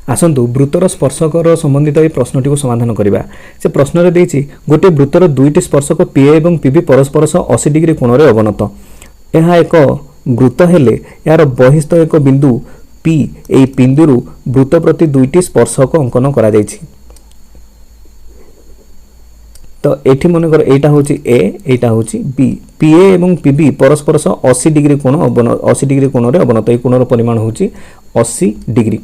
आसतु वृत्तर स्पर्शकर संबंधित ये प्रश्नटी को समाधान करवा। से प्रश्न देती गोटे वृत्तर दुईटी स्पर्शक पीए और पीबी परस्पर सह 80 डिग्री कोण रे अवनत। यह एक वृत्त हेले यार बहिस्थ एक बिंदु पी ए बिंदु वृत्त प्रति दुईटी स्पर्शक अंकन करा जायछि। तो एठी मनकर एटा होची ए एटा होची बी। पीए एवं पीबी परस्पर सह 80 डिग्री कोण 80 डिग्री कोण रे अवनत। ए कोणर परिमाण होची 80 डिग्री।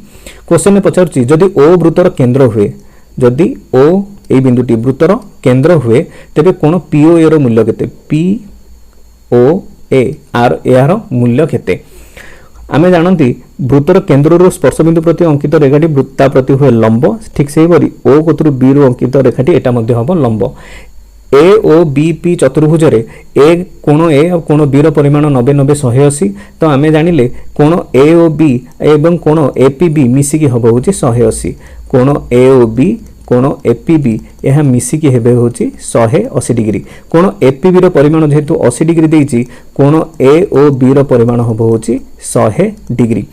क्वेश्चन में पचारुछि जदि ओ वृत्तर केंद्र हुए, जदि ओ ए बिंदुटी वृत्तर केंद्र हुए तेबे कोण पीओ ए रो मूल्य केते? पी ओ ए आर यार मूल्य केते? आमे जानती वृत्तर केंद्र स्पर्श बिंदु प्रति अंकित रेखाटी वृत्ता प्रति हुए लंब। ठीक से परी ओ कतरु बी रु अंकित रेखाटी एटा मध्य हबो लंब। ए ओ बी पी चतुर्भुज रे ए कोण ए और कोण बी रो परिमाण 90 90 180। तो आमे जानिले कोण ए ओ बी एवं कोण ए पी बी मिसिकी हबो होची 180। कोण ए ओ बी कोण ए पी बी यह मिसिकी हेबे होची 180 डिग्री। कोण ए पी बी रो परिमाण जेहेतु 80 डिग्री देइची कोण ए ओ बी रो परिमाण हबो होची 100 डिग्री।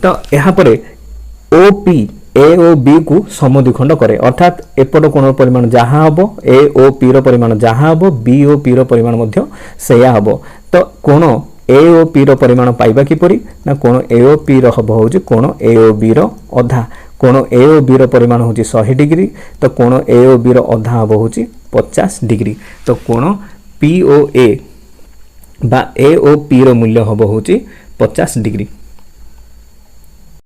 तो यहाँ पर O P A O B को समद्विखंड करे अर्थात एपट कोण परिमाण जहाँ हम ए ओ पी रो परिमाण जहाँ हम बी ओ पी रो परिमाण मध्य सेया हम। तो कोण ए ओ पी रो परिमाण पाइबा किपरि ना कोण ए ओ पी रो हबो होची कोण ए ओ बी रो अधा। कोण ए ओ बी रो परिमाण होची 100 डिग्री। तो कोण ए ओ बी रो अधा हबो होची 50 डिग्री। तो कोण पी ओ ए बा ए ओ पी रो मूल्य हबो होची 50 डिग्री।